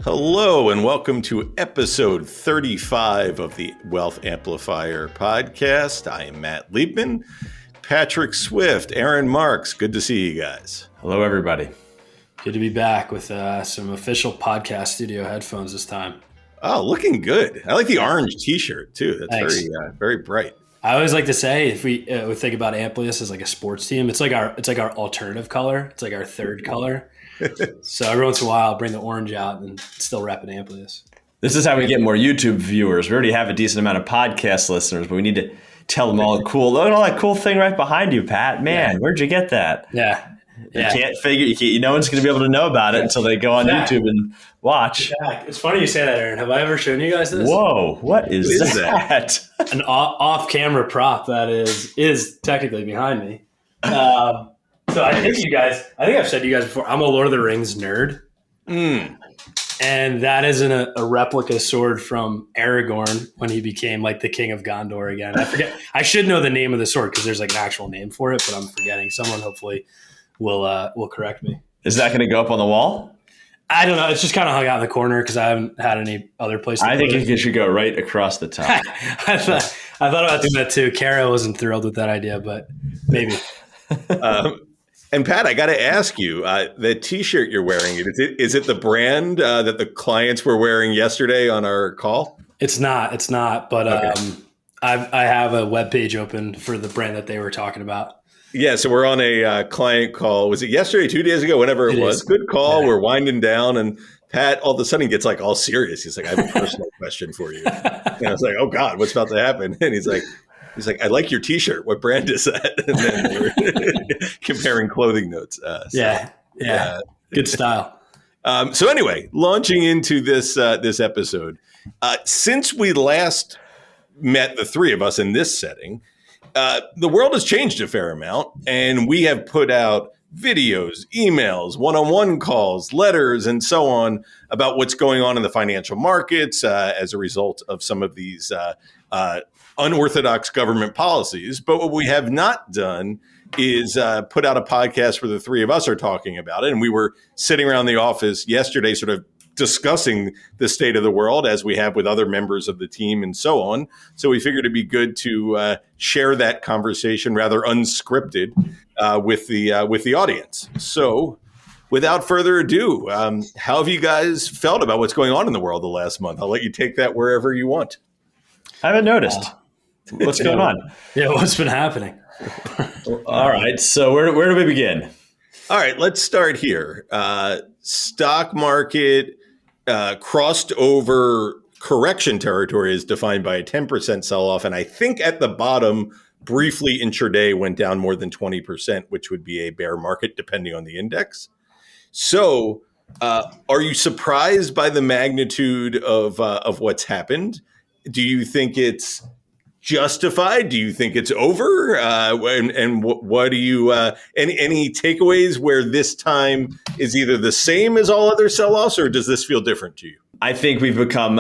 Hello and welcome to episode 35 of the Wealth Amplifier podcast. I am Matt Liebman, Patrick Swift, Aaron Marks. Good to see you guys. Hello, everybody. Good to be back with some official podcast studio headphones this time. Oh, looking good. I like the orange t-shirt too. That's Thanks. very bright. I always like to say, if we think about Amplius as like a sports team, it's like our alternative color. It's like our third color. So every once in a while, I'll bring the orange out and still repping Amplius. This is how we get more YouTube viewers. We already have a decent amount of podcast listeners, but we need to tell them all cool. Look at all that cool thing right behind you, Pat. Man, Where'd you get that? Yeah. You can't figure. No one's going to be able to know about it until they go on YouTube and watch. It's funny you say that, Aaron. Have I ever shown you guys this? Whoa, what is that? An off-camera prop that is technically behind me. So I think I've said to you guys before, I'm a Lord of the Rings nerd. And that isn't a replica sword from Aragorn when he became like the king of Gondor again. I forget. I should know the name of the sword because there's like an actual name for it, but I'm forgetting. Someone hopefully will correct me. Is that going to go up on the wall? I don't know. It's just kind of hung out in the corner because I haven't had any other place to I think it. it should go right across the top. I thought about doing that too. Kara wasn't thrilled with that idea, but maybe. And Pat, I got to ask you, the t-shirt you're wearing, is it the brand that the clients were wearing yesterday on our call? It's not. But okay. I have a webpage open for the brand that they were talking about. Yeah, so we're on a client call. Was it yesterday, 2 days ago, whenever it was? Good call. Yeah. We're winding down, and Pat all of a sudden gets like all serious. He's like, I have a personal question for you. And I was like, oh God, what's about to happen? And he's like, I like your t-shirt. What brand is that? And then we're comparing clothing notes. Yeah. Good style. So anyway, launching into this episode, since we last met, the three of us in this setting, the world has changed a fair amount, and we have put out videos, emails, one-on-one calls, letters, and so on about what's going on in the financial markets as a result of some of these unorthodox government policies. But what we have not done is put out a podcast where the three of us are talking about it. And we were sitting around the office yesterday sort of discussing the state of the world as we have with other members of the team and so on. So we figured it'd be good to share that conversation rather unscripted with the audience. So without further ado, how have you guys felt about what's going on in the world the last month? I'll let you take that wherever you want. I haven't noticed. What's going on? Yeah, what's been happening? All right. So where do we begin? All right, let's start here. Stock market crossed over correction territory is defined by a 10% sell-off. And I think at the bottom, briefly intraday went down more than 20%, which would be a bear market depending on the index. So are you surprised by the magnitude of what's happened? Do you think it's justified? Do you think it's over? And what do you any takeaways where this time is either the same as all other sell-offs, or does this feel different to you? I think we've become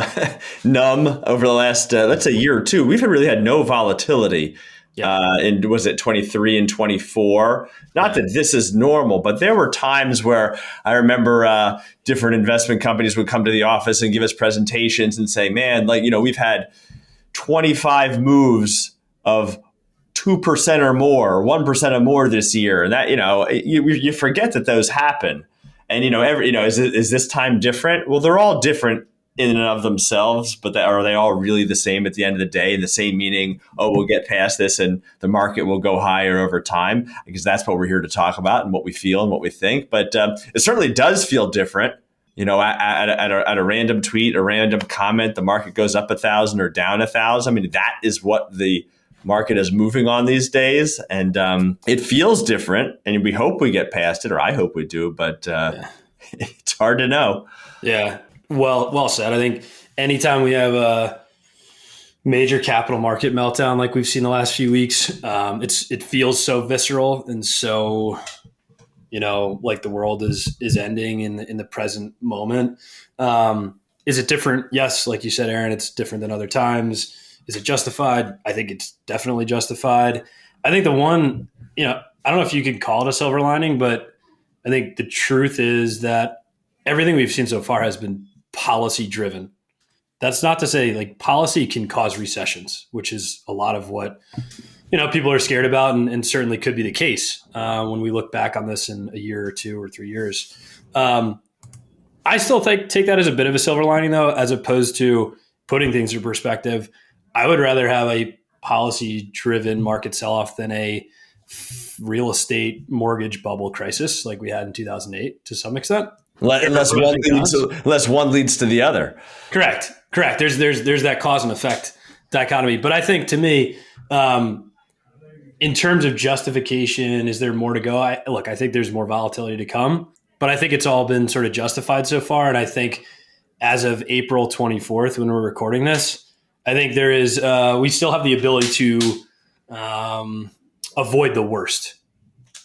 numb over the last, let's say, year or two. We've really had no volatility. In was it 23 and 24? Not that this is normal, but there were times where I remember different investment companies would come to the office and give us presentations and say, man, we've had 25 moves of 2% or more, 1% or more this year. And that, you forget that those happen. And, is this time different? Well, they're all different in and of themselves, but are they all really the same at the end of the day? And the same meaning, we'll get past this and the market will go higher over time, because that's what we're here to talk about and what we feel and what we think. But it certainly does feel different. At a random tweet, a random comment, the market goes up 1,000 or down 1,000. I mean, that is what the market is moving on these days. And it feels different. And we hope we get past it, or I hope we do. But it's hard to know. Yeah. Well said. I think anytime we have a major capital market meltdown like we've seen the last few weeks, it feels so visceral and so, like the world is ending in the present moment. Is it different? Yes, like you said, Aaron, it's different than other times. Is it justified? I think it's definitely justified. I think the one, I don't know if you could call it a silver lining, but I think the truth is that everything we've seen so far has been policy driven. That's not to say like policy can cause recessions, which is a lot of what people are scared about, and certainly could be the case when we look back on this in a year or 2 or 3 years. I still take that as a bit of a silver lining, though, as opposed to putting things in perspective. I would rather have a policy-driven market sell-off than a real estate mortgage bubble crisis like we had in 2008 to some extent. Unless one leads to the other. Correct. There's that cause and effect dichotomy. But I think, to me, in terms of justification, is there more to go? I think there's more volatility to come, but I think it's all been sort of justified so far. And I think as of April 24th, when we're recording this, I think there is we still have the ability to avoid the worst.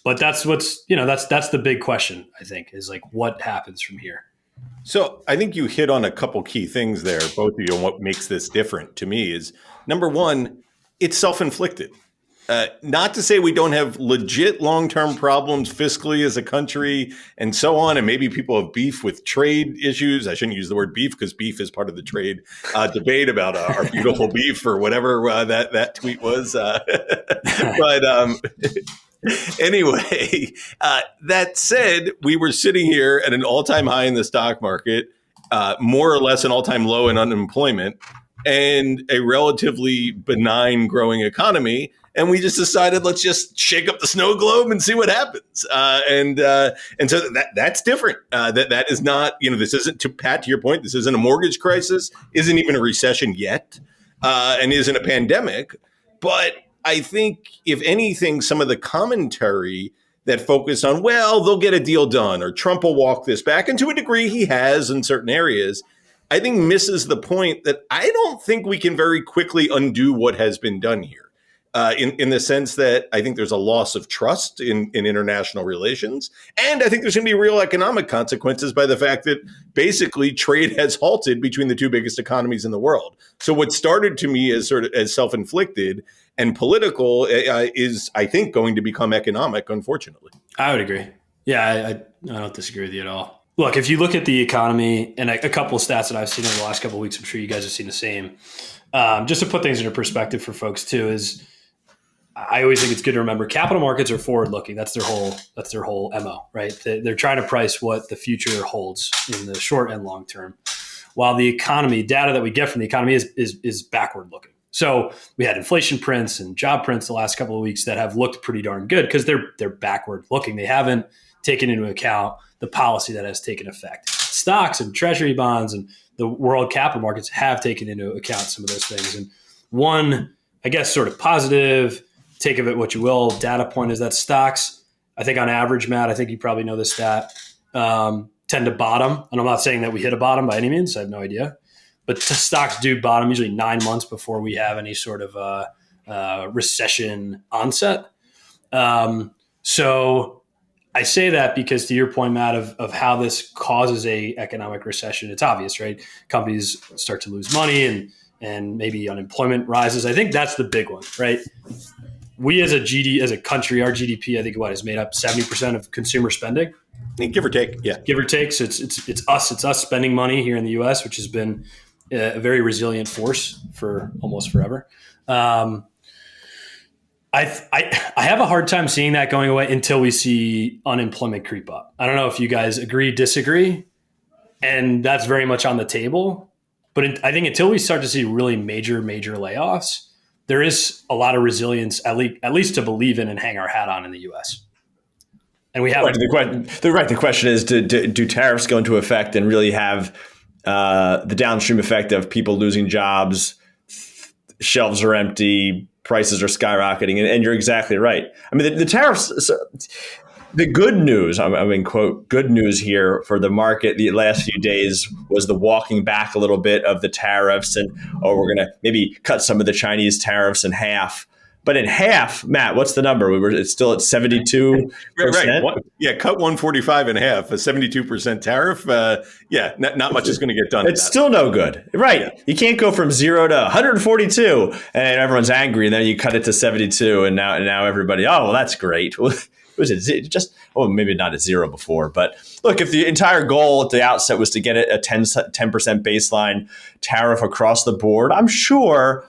But that's that's the big question, I think, is like what happens from here. So I think you hit on a couple key things there, both of you, and what makes this different to me is, number one, it's self-inflicted. Not to say we don't have legit long-term problems fiscally as a country and so on, and maybe people have beef with trade issues. I shouldn't use the word beef because beef is part of the trade debate about our beautiful beef or whatever that tweet was. But anyway, that said, we were sitting here at an all-time high in the stock market, more or less an all-time low in unemployment, and a relatively benign growing economy. And we just decided, let's just shake up the snow globe and see what happens. And so that's different. That is not, this isn't, to Pat, to your point, this isn't a mortgage crisis, isn't even a recession yet, and isn't a pandemic. But I think, if anything, some of the commentary that focused on, well, they'll get a deal done, or Trump will walk this back, and to a degree he has in certain areas, I think misses the point that I don't think we can very quickly undo what has been done here. In the sense that I think there's a loss of trust in international relations. And I think there's going to be real economic consequences by the fact that basically trade has halted between the two biggest economies in the world. So what started to me as sort of as self-inflicted and political is, I think, going to become economic, unfortunately. I would agree. Yeah, I don't disagree with you at all. Look, if you look at the economy, and a couple of stats that I've seen over the last couple of weeks, I'm sure you guys have seen the same. Just to put things into perspective for folks too, is I always think it's good to remember capital markets are forward looking. That's their whole MO, right? They're trying to price what the future holds in the short and long term, while the economy data that we get from the economy is backward looking. So we had inflation prints and job prints the last couple of weeks that have looked pretty darn good because they're backward looking. They haven't taken into account the policy that has taken effect. Stocks and treasury bonds and the world capital markets have taken into account some of those things. And one, I guess, sort of positive, take of it what you will, data point is that stocks, I think on average, Matt, I think you probably know this stat, tend to bottom. And I'm not saying that we hit a bottom by any means. I have no idea. But stocks do bottom usually 9 months before we have any sort of recession onset. So I say that because, to your point, Matt, of how this causes a economic recession, it's obvious, right? Companies start to lose money and maybe unemployment rises. I think that's the big one, right? We as a country, our GDP, I think is made up 70% of consumer spending. Give or take, yeah. Give or take. So it's us spending money here in the U.S., which has been a very resilient force for almost forever. I have a hard time seeing that going away until we see unemployment creep up. I don't know if you guys agree, disagree, and that's very much on the table. But I think until we start to see really major layoffs, there is a lot of resilience, at least to believe in and hang our hat on in the U.S. And we have the question is, do tariffs go into effect and really have the downstream effect of people losing jobs, shelves are empty, prices are skyrocketing, and you're exactly right. I mean, the tariffs. The good news, I mean, quote, good news here for the market the last few days was the walking back a little bit of the tariffs and, we're going to maybe cut some of the Chinese tariffs in half. But in half, Matt, what's the number? It's still at 72%. Right. Cut 145 in half, a 72% tariff. Not much is going to get done. It's still no good. Right. Yeah. You can't go from 0 to 142 and everyone's angry. And then you cut it to 72 and now everybody, oh, well, that's great. was it just, maybe not at zero before, but look, if the entire goal at the outset was to get a 10% baseline tariff across the board, I'm sure,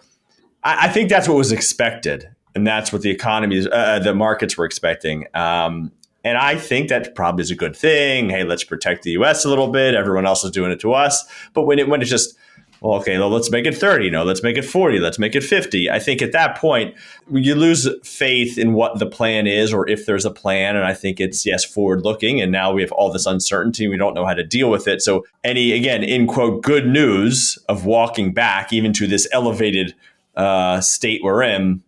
I think that's what was expected. And that's what the the markets were expecting. And I think that probably is a good thing. Hey, let's protect the U.S. a little bit. Everyone else is doing it to us. But when it's just, let's make it 30. No, let's make it 40. Let's make it 50. I think at that point, you lose faith in what the plan is or if there's a plan. And I think it's, yes, forward looking. And now we have all this uncertainty. We don't know how to deal with it. So again, in quote, good news of walking back even to this elevated state we're in,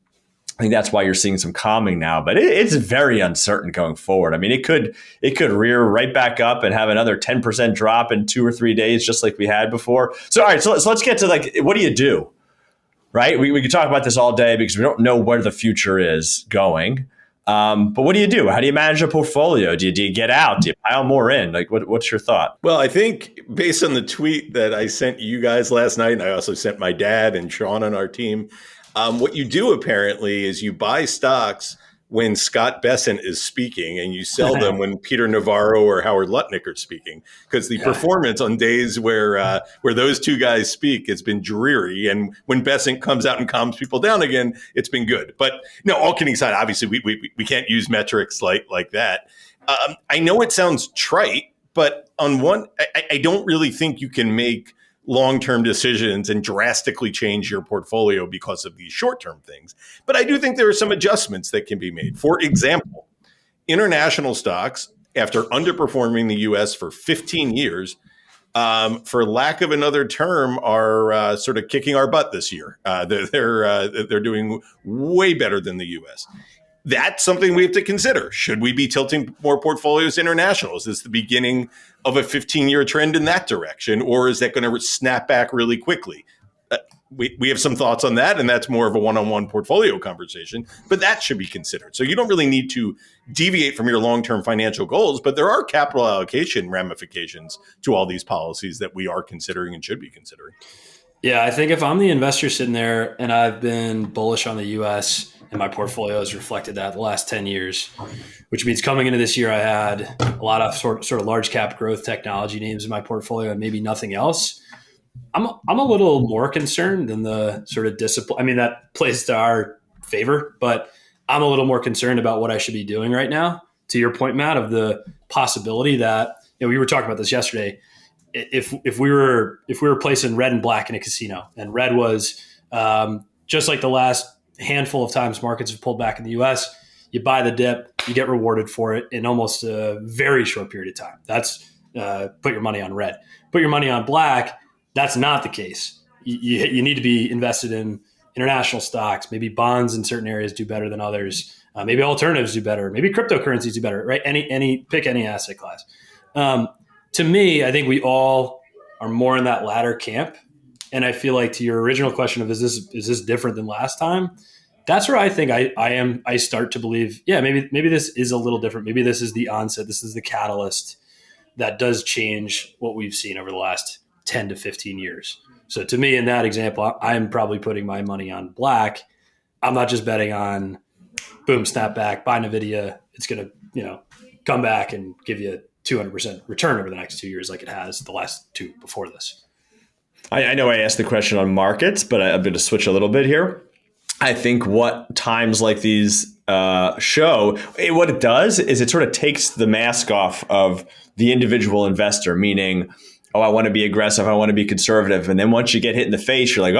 I think that's why you're seeing some calming now, but it's very uncertain going forward. I mean, it could rear right back up and have another 10% drop in 2 or 3 days, just like we had before. So, all right, so let's get to what do you do, right? We could talk about this all day because we don't know where the future is going. But what do you do? How do you manage a portfolio? Do you get out? Do you pile more in? What's your thought? Well, I think based on the tweet that I sent you guys last night, and I also sent my dad and Sean on our team, what you do apparently is you buy stocks when Scott Bessent is speaking and you sell them when Peter Navarro or Howard Lutnick are speaking, because the performance on days where those two guys speak, it's been dreary. And when Bessent comes out and calms people down again, it's been good. But no, all kidding aside, obviously we can't use metrics like that. I know it sounds trite, but I don't really think you can make long-term decisions and drastically change your portfolio because of these short-term things. But I do think there are some adjustments that can be made. For example, international stocks, after underperforming the U.S. for 15 years, for lack of another term, are sort of kicking our butt this year. They're doing way better than the U.S. That's something we have to consider. Should we be tilting more portfolios international? Is this the beginning of a 15-year trend in that direction, or is that going to snap back really quickly? We have some thoughts on that, and that's more of a one-on-one portfolio conversation, but that should be considered. So you don't really need to deviate from your long-term financial goals, but there are capital allocation ramifications to all these policies that we are considering and should be considering. Yeah, I think if I'm the investor sitting there and I've been bullish on the U.S., and my portfolio has reflected that the last 10 years, which means coming into this year, I had a lot of sort of large cap growth technology names in my portfolio and maybe nothing else. I'm a little more concerned than the sort of discipline. I mean, that plays to our favor, but I'm a little more concerned about what I should be doing right now. To your point, Matt, of the possibility that, we were talking about this yesterday. If we were placing red and black in a casino, and red was just like the last handful of times markets have pulled back in the US, you buy the dip, you get rewarded for it in almost a very short period of time. That's put your money on red. Put your money on black, that's not the case. You need to be invested in international stocks. Maybe bonds in certain areas do better than others. Maybe alternatives do better. Maybe cryptocurrencies do better, right? Pick any asset class. To me, I think we all are more in that latter camp. And I feel like to your original question of is this different than last time? That's where I think I start to believe, maybe this is a little different. Maybe this is the onset. This is the catalyst that does change what we've seen over the last 10 to 15 years. So to me, in that example, I'm probably putting my money on black. I'm not just betting on boom, snap back, buy NVIDIA. It's going to, come back and give you a 200% return over the next 2 years like it has the last two before this. I know I asked the question on markets, but I'm going to switch a little bit here. I think what times like these show, what it does is it sort of takes the mask off of the individual investor, meaning, I want to be aggressive, I want to be conservative. And then once you get hit in the face, you're like,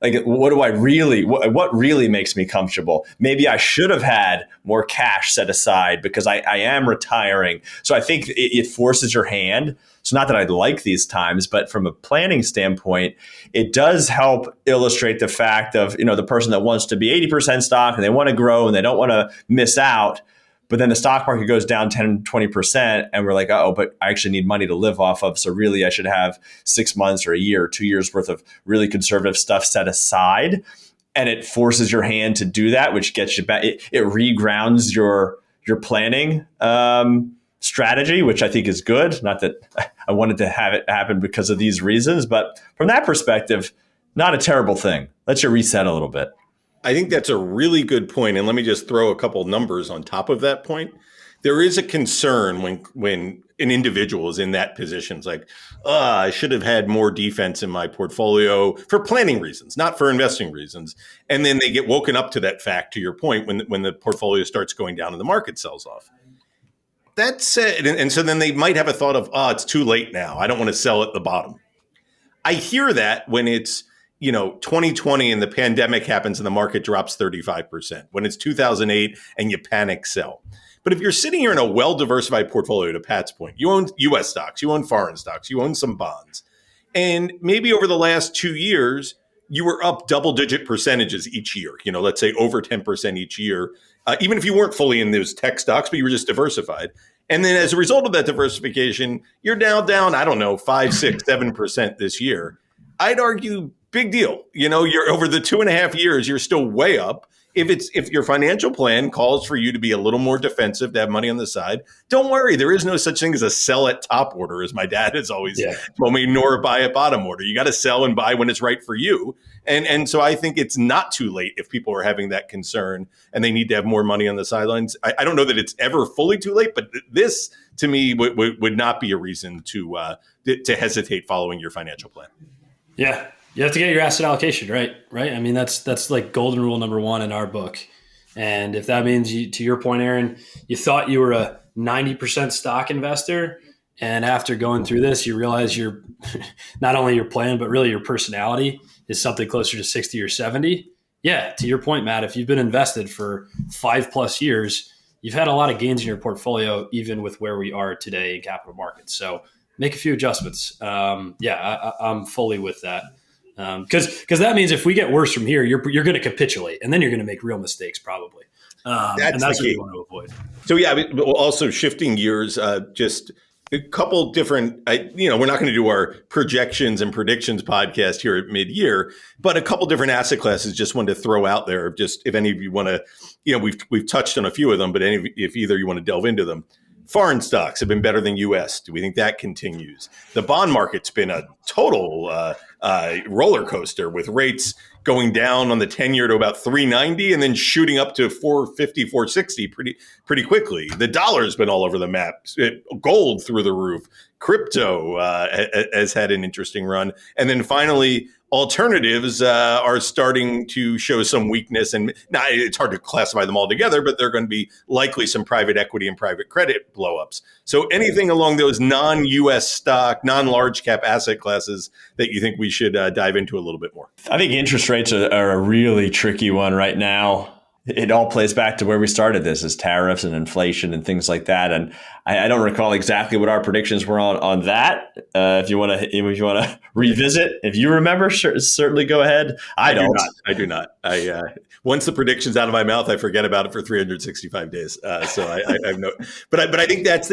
like, what really makes me comfortable? Maybe I should have had more cash set aside because I am retiring. So I think it forces your hand. So not that I like these times, but from a planning standpoint, it does help illustrate the fact of, the person that wants to be 80% stock and they want to grow and they don't want to miss out. But then the stock market goes down 10, 20%. And we're like, but I actually need money to live off of. So really, I should have 6 months or a year or 2 years worth of really conservative stuff set aside. And it forces your hand to do that, which gets you back. It regrounds your planning strategy, which I think is good. Not that I wanted to have it happen because of these reasons, but from that perspective, not a terrible thing. Lets you reset a little bit. I think that's a really good point. And let me just throw a couple numbers on top of that point. There is a concern when an individual is in that position. It's like, I should have had more defense in my portfolio for planning reasons, not for investing reasons. And then they get woken up to that fact, to your point, when the portfolio starts going down and the market sells off. That said, and so then they might have a thought of, it's too late now. I don't want to sell at the bottom. I hear that when it's 2020 and the pandemic happens and the market drops 35%, when it's 2008 and you panic sell. But if you're sitting here in a well-diversified portfolio, to Pat's point, you own U.S. stocks, you own foreign stocks, you own some bonds, and maybe over the last 2 years, you were up double-digit percentages each year, let's say over 10% each year, even if you weren't fully in those tech stocks, but you were just diversified. And then as a result of that diversification, you're now down, I don't know, 5, 6, 7% this year. I'd argue big deal. You're over the 2.5 years, you're still way up. If your financial plan calls for you to be a little more defensive, to have money on the side, don't worry. There is no such thing as a sell at top order, as my dad has always told me, nor buy at bottom order. You got to sell and buy when it's right for you. And so I think it's not too late if people are having that concern and they need to have more money on the sidelines. I don't know that it's ever fully too late, but this to me would not be a reason to hesitate following your financial plan. Yeah. You have to get your asset allocation right. I mean, that's like golden rule number 1 in our book. And if that means, to your point, Aaron, you thought you were a 90% stock investor, and after going through this, you realize you're not only your plan, but really your personality is something closer to 60 or 70. Yeah, to your point, Matt, if you've been invested for 5+ years, you've had a lot of gains in your portfolio, even with where we are today in capital markets. So make a few adjustments. I'm fully with that. Because that means if we get worse from here, you're going to capitulate, and then you're going to make real mistakes probably. And that's what you want to avoid. So also shifting gears, just a couple different. We're not going to do our projections and predictions podcast here at mid-year, but a couple different asset classes. Just wanted to throw out there. Just if any of you want to, we've touched on a few of them, but if either you want to delve into them. Foreign stocks have been better than U.S. Do we think that continues? The bond market's been a total roller coaster, with rates going down on the 10-year to about 390 and then shooting up to 450, 460 pretty quickly. The dollar's been all over the map. Gold through the roof. Crypto has had an interesting run. And then finally, alternatives are starting to show some weakness. And now it's hard to classify them all together, but there are going to be likely some private equity and private credit blowups. So anything along those non-U.S. stock, non-large cap asset classes that you think we should dive into a little bit more? I think interest rates are a really tricky one right now. It all plays back to where we started this, is tariffs and inflation and things like that. And I don't recall exactly what our predictions were on that. If you want to revisit, if you remember, certainly go ahead. I do not. Once the prediction's out of my mouth, I forget about it for 365 days. So I have no. But I think that's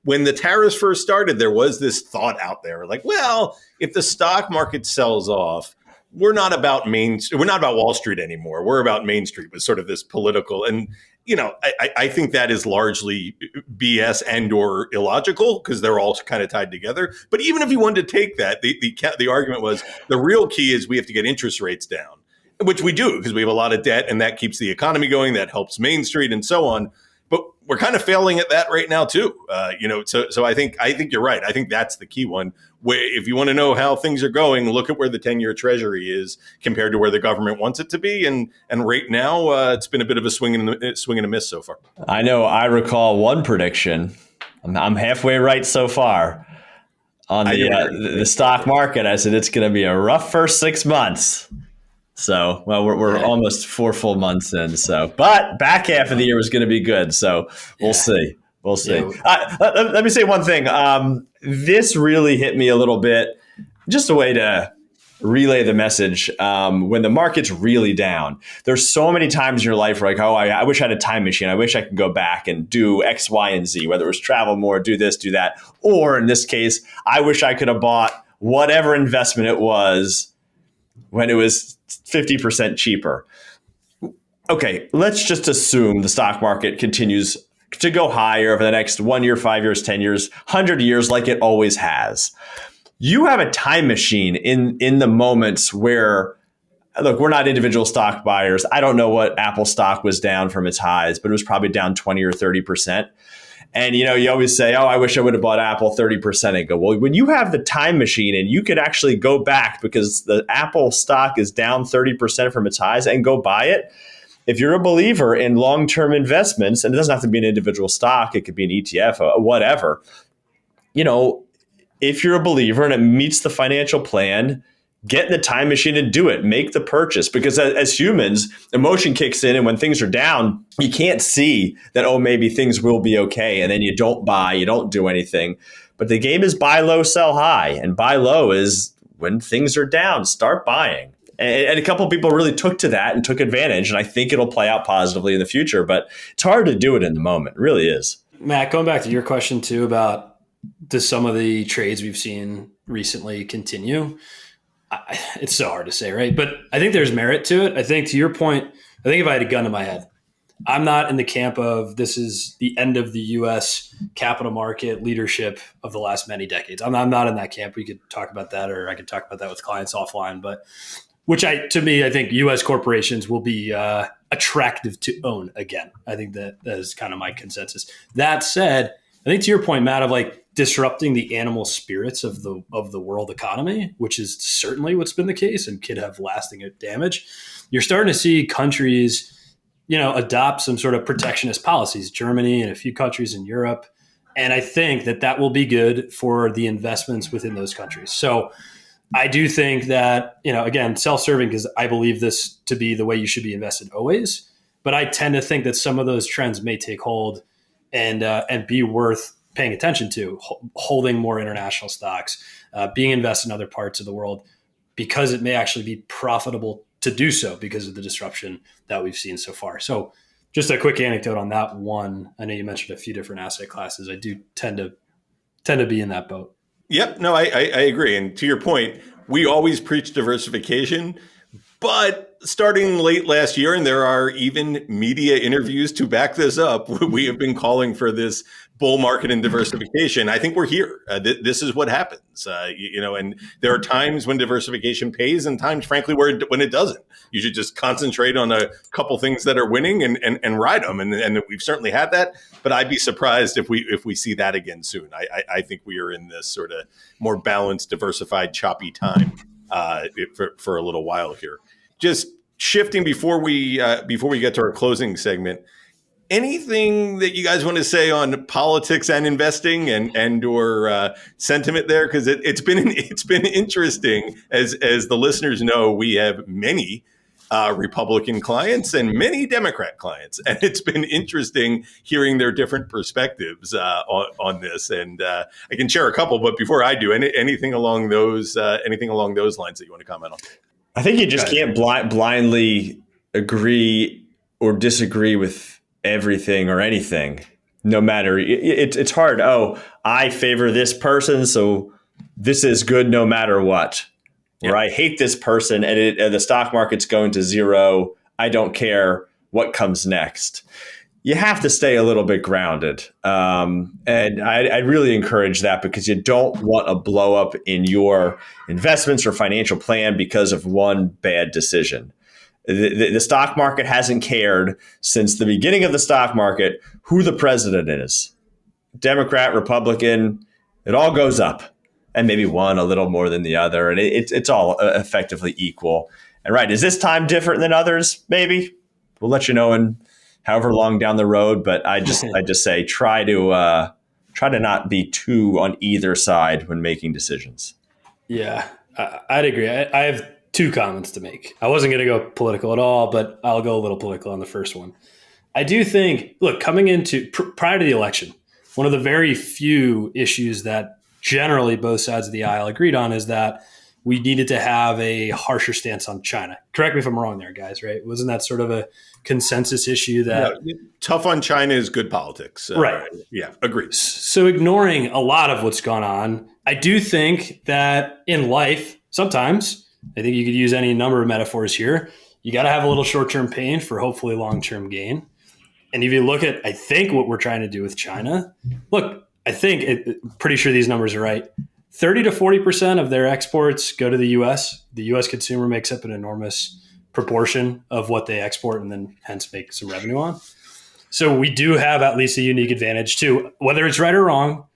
when the tariffs first started, there was this thought out there like, well, if the stock market sells off, we're not about Wall Street anymore. We're about Main Street, with sort of this political. And, I think that is largely BS and or illogical, because they're all kind of tied together. But even if you wanted to take that, the argument was the real key is we have to get interest rates down, which we do because we have a lot of debt, and that keeps the economy going. That helps Main Street and so on. But we're kind of failing at that right now too. So I think you're right. I think that's the key one. If you want to know how things are going, look at where the 10-year Treasury is compared to where the government wants it to be. And right now, it's been a bit of a swing and a miss so far. I know. I recall one prediction. I'm halfway right so far on the stock market. I said it's going to be a rough first 6 months. So, well, we're almost 4 full months in. So, but back half of the year was going to be good. So we'll see. We'll see. Yeah. Let me say one thing. This really hit me a little bit. Just a way to relay the message. When the market's really down, there's so many times in your life where I wish I had a time machine. I wish I could go back and do X, Y, and Z, whether it was travel more, do this, do that. Or in this case, I wish I could have bought whatever investment it was when it was 50% cheaper. Okay, let's just assume the stock market continues to go higher over the next 1 year, 5 years, 10 years, 100 years, like it always has. You have a time machine in the moments where look, we're not individual stock buyers. I don't know what Apple stock was down from its highs, but it was probably down 20 or 30%. And, you always say, oh, I wish I would have bought Apple 30% ago. Well, when you have the time machine and you could actually go back because the Apple stock is down 30% from its highs and go buy it. If you're a believer in long-term investments, and it doesn't have to be an individual stock, it could be an ETF or whatever, if you're a believer and it meets the financial plan, get in the time machine and do it. Make the purchase. Because as humans, emotion kicks in. And when things are down, you can't see that, oh, maybe things will be okay. And then you don't buy, you don't do anything. But the game is buy low, sell high. And buy low is when things are down, start buying. And a couple of people really took to that and took advantage. And I think it'll play out positively in the future. But it's hard to do it in the moment. It really is. Matt, going back to your question too about does some of the trades we've seen recently continue? It's so hard to say, right? But I think there's merit to it. I think to your point, I think if I had a gun to my head, I'm not in the camp of this is the end of the U.S. capital market leadership of the last many decades. I'm not in that camp. We could talk about that, or I could talk about that with clients offline. But to me, I think U.S. corporations will be attractive to own again. I think that is kind of my consensus. That said, I think to your point, Matt, of like disrupting the animal spirits of the world economy, which is certainly what's been the case and could have lasting damage. You're starting to see countries, adopt some sort of protectionist policies, Germany and a few countries in Europe. And I think that will be good for the investments within those countries. So I do think that, again, self-serving, because I believe this to be the way you should be invested always. But I tend to think that some of those trends may take hold and be worth paying attention to, holding more international stocks, being invested in other parts of the world, because it may actually be profitable to do so because of the disruption that we've seen so far. So just a quick anecdote on that one. I know you mentioned a few different asset classes. I do tend to be in that boat. Yep. No, I agree. And to your point, we always preach diversification, but starting late last year, and there are even media interviews to back this up, we have been calling for this bull market and diversification. I think we're here. This is what happens, and there are times when diversification pays and times, frankly, when it doesn't. You should just concentrate on a couple things that are winning and ride them. And we've certainly had that, but I'd be surprised if we see that again soon. I think we are in this sort of more balanced, diversified, choppy time for a little while here. Just shifting before we get to our closing segment. Anything that you guys want to say on politics and investing and or sentiment there? Because it's been interesting. As the listeners know, we have many Republican clients and many Democrat clients, and it's been interesting hearing their different perspectives on this. And I can share a couple, but before I do, anything along those lines that you want to comment on? I think you just can't blindly agree or disagree with everything or anything, no matter. It's hard. Oh, I favor this person, so this is good no matter what. Yep. Or I hate this person and the stock market's going to zero. I don't care what comes next. You have to stay a little bit grounded. And I really encourage that, because you don't want a blow up in your investments or financial plan because of one bad decision. The stock market hasn't cared since the beginning of the stock market who the president is. Democrat, Republican, it all goes up, and maybe one a little more than the other. And it's all effectively equal. And right, is this time different than others? Maybe. We'll let you know in however long down the road. But I just say try to not be too on either side when making decisions. Yeah, I'd agree. I have two comments to make. I wasn't going to go political at all, but I'll go a little political on the first one. I do think, look, coming into prior to the election, one of the very few issues that generally both sides of the aisle agreed on is that we needed to have a harsher stance on China. Correct me if I'm wrong there, guys, right? Wasn't that sort of a consensus issue that tough on China is good politics? Right. Yeah, agreed. So ignoring a lot of what's gone on, I do think that in life, sometimes, I think you could use any number of metaphors here, you got to have a little short-term pain for hopefully long-term gain. And if you look at, I think, what we're trying to do with China, look, I think, pretty sure these numbers are right. 30 to 40% of their exports go to the U.S. The U.S. consumer makes up an enormous proportion of what they export and then hence make some revenue on. So we do have at least a unique advantage too, whether it's right or wrong,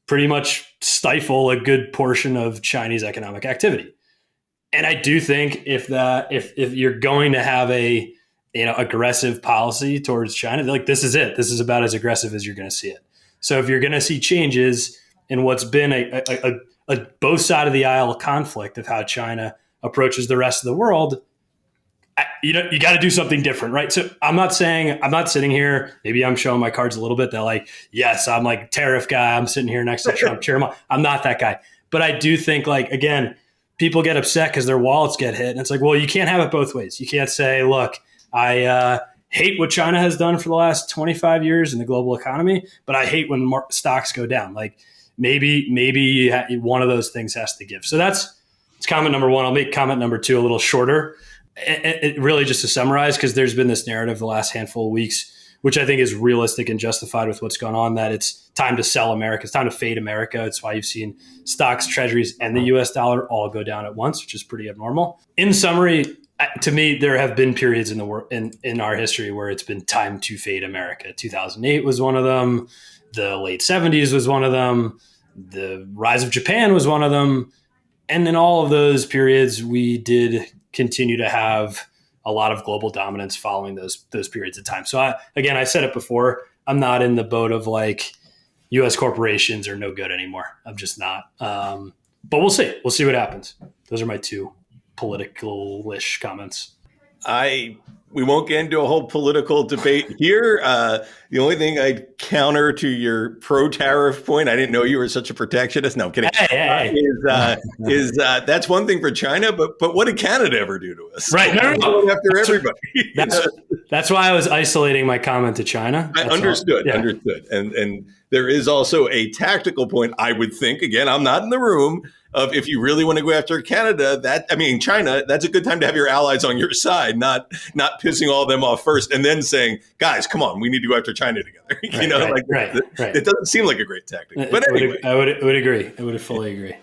pretty much stifle a good portion of Chinese economic activity. And I do think if you're going to have a aggressive policy towards China, like this is it. This is about as aggressive as you're going to see it. So if you're going to see changes in what's been a both side of the aisle conflict of how China approaches the rest of the world, you got to do something different, right? So I'm not sitting here, maybe I'm showing my cards a little bit that like, yes, I'm like tariff guy. I'm sitting here next to Trump cheer him on. I'm not that guy. But I do think like, again, people get upset because their wallets get hit. And it's like, well, you can't have it both ways. You can't say, look, I hate what China has done for the last 25 years in the global economy, but I hate when stocks go down. Like maybe one of those things has to give. So it's comment number one. I'll make comment number two a little shorter. It really just to summarize, because there's been this narrative the last handful of weeks, which I think is realistic and justified with what's going on, that it's time to sell America. It's time to fade America. It's why you've seen stocks, treasuries, and the US dollar all go down at once, which is pretty abnormal. In summary, to me, there have been periods in our history where it's been time to fade America. 2008 was one of them. The late 70s was one of them. The rise of Japan was one of them. And in all of those periods, we did continue to have a lot of global dominance following those periods of time. So I said it before, I'm not in the boat of like U.S. corporations are no good anymore. I'm just not. But we'll see. We'll see what happens. Those are my two political-ish comments. We won't get into a whole political debate here. The only thing I'd counter to your pro-tariff point, I didn't know you were such a protectionist. No, I'm kidding. Hey. Is that's one thing for China, but what did Canada ever do to us? Right. No. Going after everybody. That's why I was isolating my comment to China. I understood. And there is also a tactical point, I would think. Again, I'm not in the room. Of if you really want to go after China, that's a good time to have your allies on your side, not pissing all of them off first and then saying, guys, come on, we need to go after China together. Right. It doesn't seem like a great tactic. But anyway. I would agree. I would fully agree.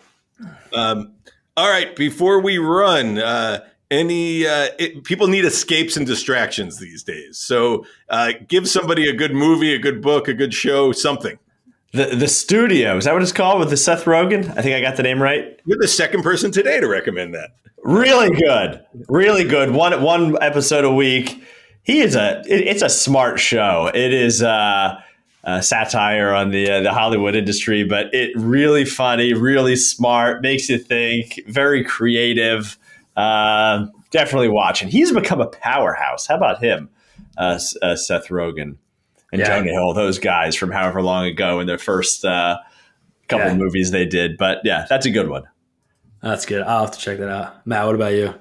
All right. Before we run, people need escapes and distractions these days. So give somebody a good movie, a good book, a good show, something. The Studio, is that what it's called with the Seth Rogen? I think I got the name right. You're the second person today to recommend that. Really good. Really good. One episode a week. It's a smart show. It is satire on the Hollywood industry, but it really funny, really smart, makes you think, very creative. Definitely watch. And he's become a powerhouse. How about him, Seth Rogen? And Jonah Hill, those guys from however long ago in their first couple of movies they did. But yeah, that's a good one. That's good. I'll have to check that out. Matt, what about you?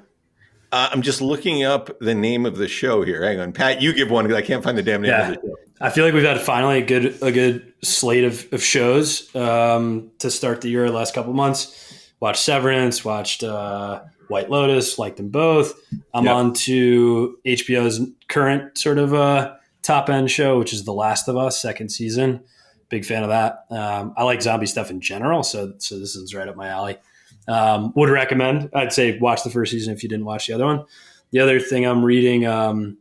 I'm just looking up the name of the show here. Hang on. Pat, you give one because I can't find the damn name of the show. I feel like we've had finally a good slate of shows to start the year the last couple of months. Watched Severance, watched White Lotus, liked them both. I'm on to HBO's current sort of top end show, which is The Last of Us, second season. Big fan of that. I like zombie stuff in general, so this is right up my alley. Would recommend. I'd say watch the first season if you didn't watch the other one. The other thing I'm reading, I'm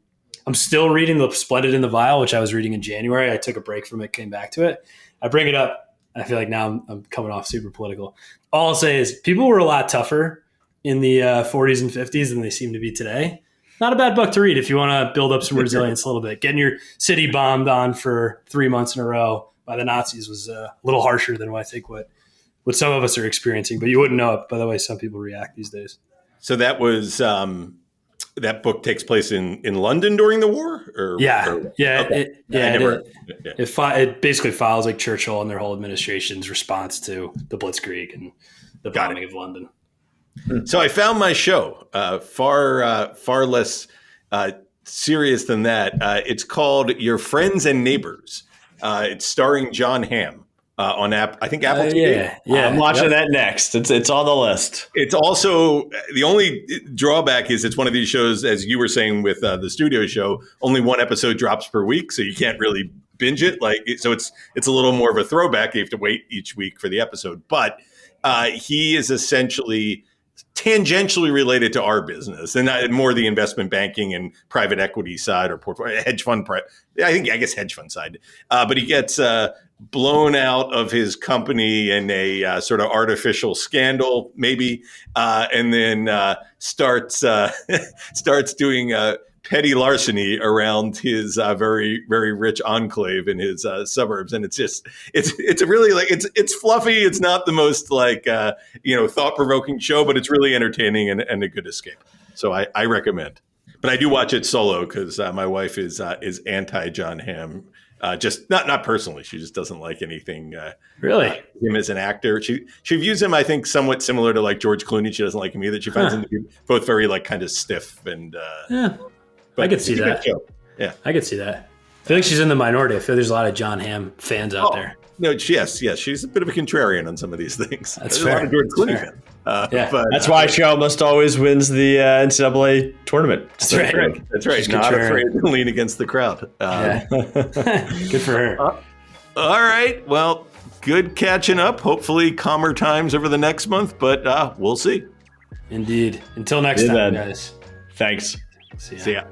still reading the Splendid in the Vial, which I was reading in January. I took a break from it, came back to it. I bring it up. I feel like now I'm coming off super political. All I'll say is people were a lot tougher in the 40s and 50s than they seem to be today. Not a bad book to read if you want to build up some resilience a little bit. Getting your city bombed on for 3 months in a row by the Nazis was a little harsher than what I think what some of us are experiencing. But you wouldn't know it by the way some people react these days. So that was that book takes place in London during the war? It basically follows like Churchill and their whole administration's response to the Blitzkrieg and the bombing of London. So I found my show far less serious than that. It's called Your Friends and Neighbors. It's starring John Hamm on I think Apple TV. I'm watching that next. It's on the list. It's also the only drawback is it's one of these shows, as you were saying with the Studio show, only one episode drops per week, so you can't really binge it. So it's a little more of a throwback. You have to wait each week for the episode, but he is essentially tangentially related to our business and more the investment banking and private equity side or portfolio hedge fund. I guess hedge fund side. But he gets blown out of his company in a sort of artificial scandal, maybe, and then starts doing petty larceny around his very, very rich enclave in his suburbs. And it's a really it's fluffy. It's not the most thought provoking show, but it's really entertaining and a good escape. So I recommend. But I do watch it solo because my wife is anti John Hamm. Just not personally. She just doesn't like anything. Really, him as an actor. She views him, I think, somewhat similar to like George Clooney. She doesn't like him either. She finds him to be both very kind of stiff and. But I could see that. Yeah, I could see that. I feel like she's in the minority. I feel there's a lot of John Hamm fans out there. No, yes, she's a bit of a contrarian on some of these things. That's There's fair. A lot of George Clooney fans. But that's why she almost always wins the NCAA tournament. That's right. That's right. She's not afraid to lean against the crowd. Good for her. All right. Well, good catching up. Hopefully calmer times over the next month, but we'll see. Indeed. Until next time, guys. Thanks. See ya. See ya.